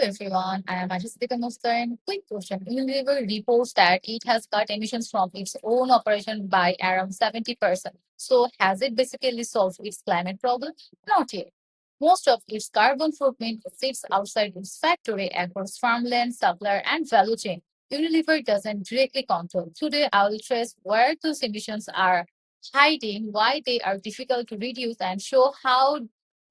everyone, I am Ayesha Siddika Mostarin. Quick question. Unilever reports that it has cut emissions from its own operation by around 70%. So has it basically solved its climate problem? Not yet. Most of its carbon footprint sits outside its factory across farmland, supplier, and value chain. Unilever doesn't directly control. Today, I will trace where those emissions are hiding, why they are difficult to reduce, and show how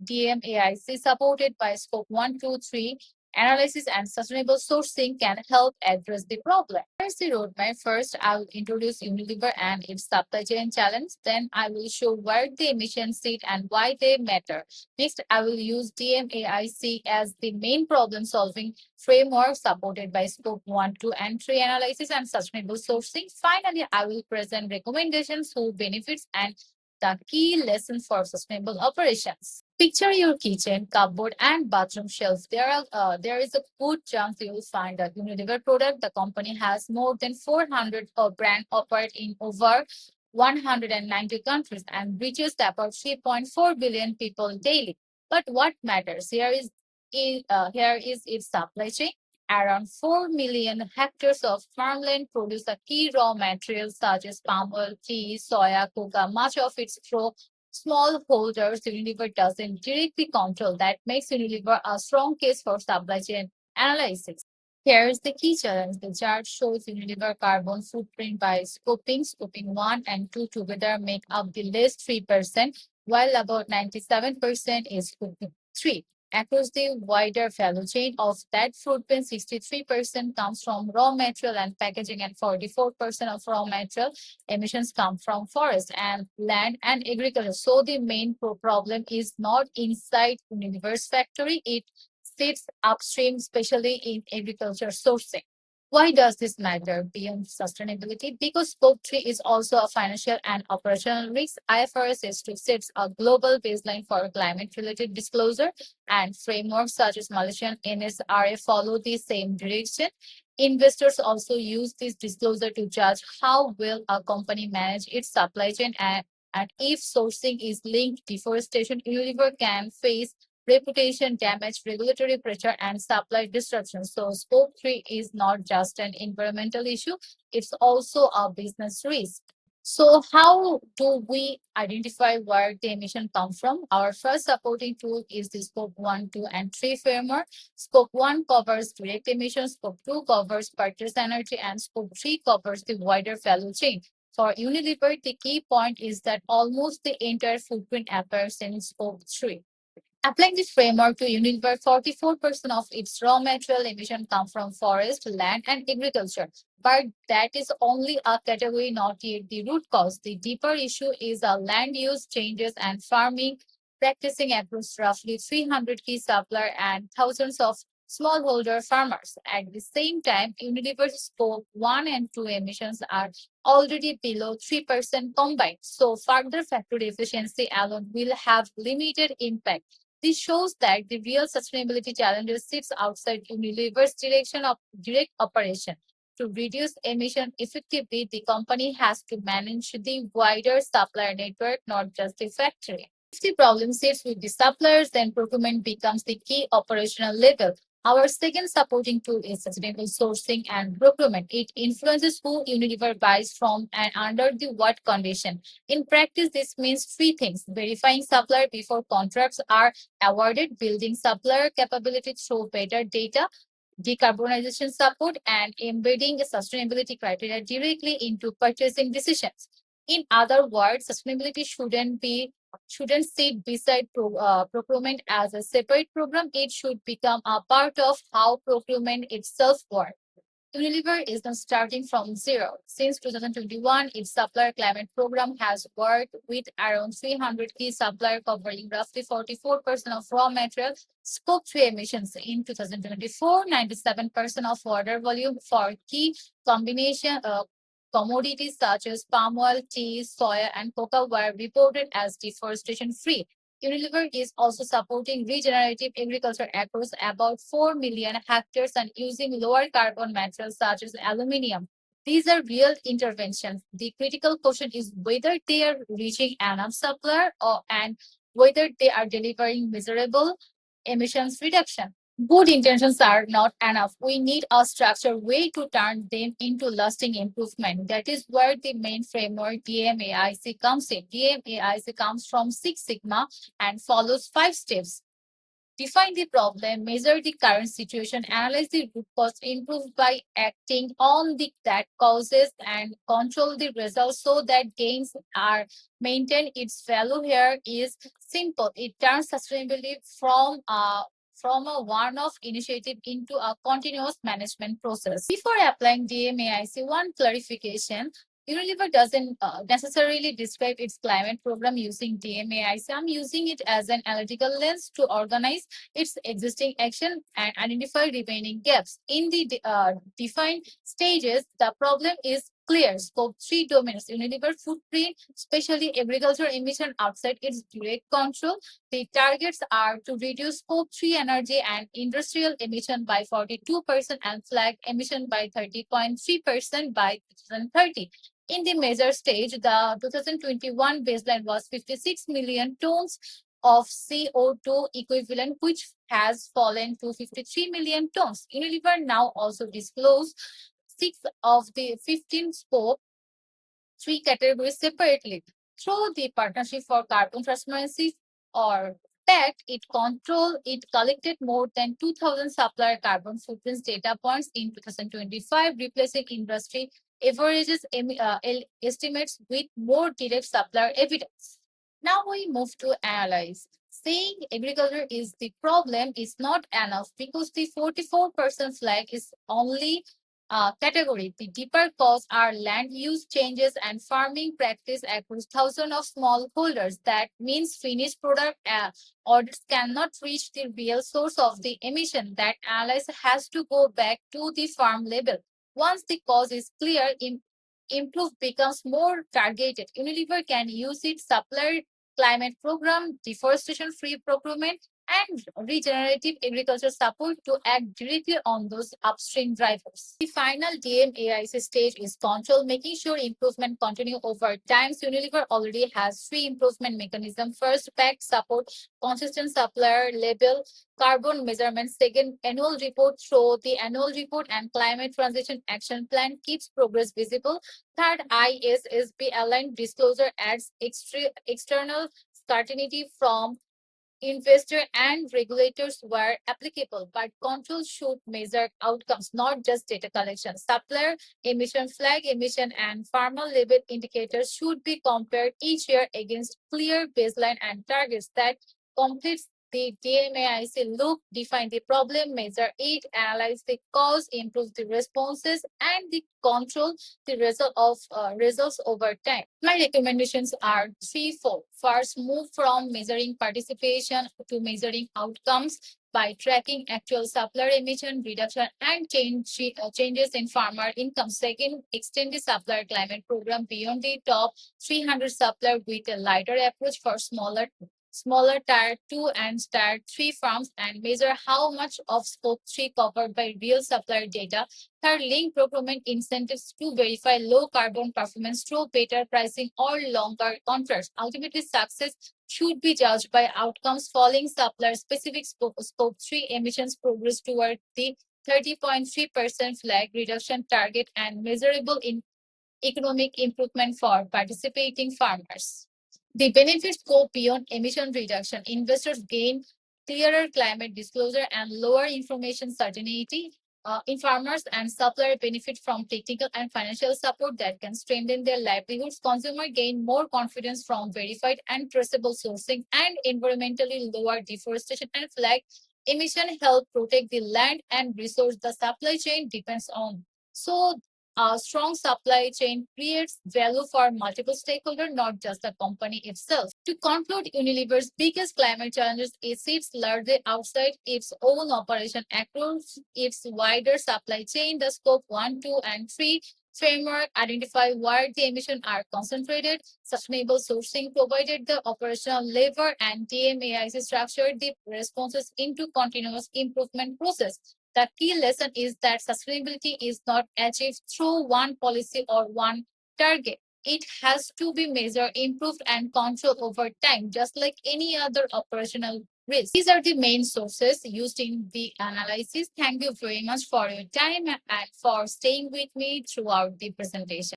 DMAIC supported by Scope 1, 2, 3 analysis and sustainable sourcing can help address the problem. Here's the roadmap. First, I will introduce Unilever and its supply chain challenge. Then I will show where the emissions sit and why they matter. Next, I will use DMAIC as the main problem-solving framework supported by Scope 1, 2, and 3 analysis and sustainable sourcing. Finally, I will present recommendations who benefits and the key lessons for sustainable operations. Picture your kitchen, cupboard, and bathroom shelves. There is a good chance you will find a Unilever product. The company has more than 400 brand operate in over 190 countries and reaches about 3.4 billion people daily. But what matters here is its supply chain. Around 4 million hectares of farmland produce the key raw materials such as palm oil, tea, soya, coca. Much of its through smallholders Unilever doesn't directly control. That makes Unilever a strong case for supply chain analysis. Here's the key challenge. The chart shows Unilever carbon footprint by scoping. Scoping 1 and 2 together make up the list 3%, while about 97% is scoping 3. Across the wider value chain of that footprint, 63% comes from raw material and packaging, and 44% of raw material emissions come from forest and land and agriculture. So the main problem is not inside Unilever's factory, it sits upstream, especially in agriculture sourcing. Why does this matter beyond sustainability? Because Scope 3 is also a financial and operational risk. IFRS is to set a global baseline for climate related disclosure, and frameworks such as Malaysian NSRA follow the same direction. Investors also use this disclosure to judge how well a company manage its supply chain, and if sourcing is linked deforestation, Unilever can face reputation damage, regulatory pressure, and supply disruption. So, Scope 3 is not just an environmental issue, it's also a business risk. So, how do we identify where the emission come from? Our first supporting tool is the Scope 1, 2, and 3 framework. Scope 1 covers direct emissions, Scope 2 covers purchased energy, and Scope 3 covers the wider value chain. For Unilever, the key point is that almost the entire footprint appears in Scope 3. Applying this framework to Unilever, 44% of its raw material emission come from forest, land, and agriculture. But that is only a category, not yet the root cause. The deeper issue is land use changes and farming practicing across roughly 300 key supplier and thousands of smallholder farmers. At the same time, Unilever's Scope 1 and 2 emissions are already below 3% combined. So further factory efficiency alone will have limited impact. This shows that the real sustainability challenges sits outside Unilever's direction of direct operation. To reduce emission effectively, the company has to manage the wider supplier network, not just the factory. If the problem sits with the suppliers, then procurement becomes the key operational level. Our second supporting tool is sustainable sourcing and procurement. It influences who Unilever buys from and under the what condition. In practice, this means three things: verifying supplier before contracts are awarded, building supplier capability through better data, decarbonization support, and embedding sustainability criteria directly into purchasing decisions. In other words, sustainability shouldn't sit beside procurement as a separate program. It should become a part of how procurement itself works. Unilever is not starting from zero. Since 2021, its supplier climate program has worked with around 300 key suppliers covering roughly 44% of raw material Scope 3 emissions. In 2024, 97% of order volume for key combination commodities such as palm oil, tea, soya, and cocoa were reported as deforestation free. Unilever is also supporting regenerative agriculture across about 4 million hectares and using lower carbon materials such as aluminium. These are real interventions. The critical question is whether they are reaching enough supply and whether they are delivering measurable emissions reduction. Good intentions are not enough. We need a structured way to turn them into lasting improvement. That is where the main framework DMAIC comes in. DMAIC comes from Six Sigma and follows 5 steps. Define the problem, measure the current situation, analyze the root cause, improve by acting on the that causes, and control the results so that gains are maintained. Its value here is simple. It turns sustainability from a one-off initiative into a continuous management process. Before applying DMAIC, one clarification. Unilever doesn't necessarily describe its climate program using DMAIC. I'm using it as an analytical lens to organize its existing action and identify remaining gaps. In the defined stages, the problem is clear. Scope 3 domains, Unilever footprint, especially agriculture emission outside its direct control. The targets are to reduce Scope 3 energy and industrial emission by 42% and flag emission by 30.3% by 2030. In the measure stage, the 2021 baseline was 56 million tons of CO2 equivalent, which has fallen to 53 million tons. Unilever now also disclosed 6 of the 15 scope 3 categories separately. Through the Partnership for Carbon Transparency or PACT, it collected more than 2,000 supplier carbon footprints data points in 2025, replacing industry averages estimates with more direct supplier evidence. Now we move to analyze. Saying agriculture is the problem is not enough because the 44% flag is only category. The deeper cause are land use changes and farming practice across thousands of smallholders. That means finished product audits cannot reach the real source of the emission. That analysis has to go back to the farm level. Once the cause is clear, improve becomes more targeted. Unilever can use its supplier climate program, deforestation free procurement, and regenerative agriculture support to act directly on those upstream drivers. The final DMAIC stage is control, making sure improvement continue over time. Unilever already has 3 improvement mechanisms. First, pact support, consistent supplier label, carbon measurement. Second, annual report through the annual report and climate transition action plan keeps progress visible. Third, ISSB aligned disclosure adds external scrutiny from investor and regulators were applicable, but control should measure outcomes, not just data collection. Supplier emission, flag emission, and farmer level indicators should be compared each year against clear baseline and targets that completes the DMAIC loop, define the problem, measure it, analyze the cause, improve the responses, and the control the result of results over time. My recommendations are threefold. First, move from measuring participation to measuring outcomes by tracking actual supplier emission reduction and changes in farmer income. Second, extend the supplier climate program beyond the top 300 suppliers with a lighter approach for smaller tier 2 and tier 3 farms and measure how much of scope 3 covered by real supplier data. Third, link procurement incentives to verify low carbon performance through better pricing or longer contracts. Ultimately, success should be judged by outcomes following supplier specific scope 3 emissions progress toward the 30.3% flag reduction target and measurable in economic improvement for participating farmers. The benefits go beyond emission reduction. Investors gain clearer climate disclosure and lower information certainty. In farmers and suppliers benefit from technical and financial support that can strengthen their livelihoods. Consumer gain more confidence from verified and traceable sourcing and environmentally lower deforestation and flag emission help protect the land and resource the supply chain depends on. So a strong supply chain creates value for multiple stakeholders, not just the company itself. To conclude, Unilever's biggest climate challenges is its largely outside its own operation across its wider supply chain. The scope 1, 2, and 3 framework identify where the emissions are concentrated. Sustainable sourcing provided the operational lever, and DMAIC structured the responses into continuous improvement process. The key lesson is that sustainability is not achieved through one policy or one target. It has to be measured, improved, and controlled over time, just like any other operational risk. These are the main sources used in the analysis. Thank you very much for your time and for staying with me throughout the presentation.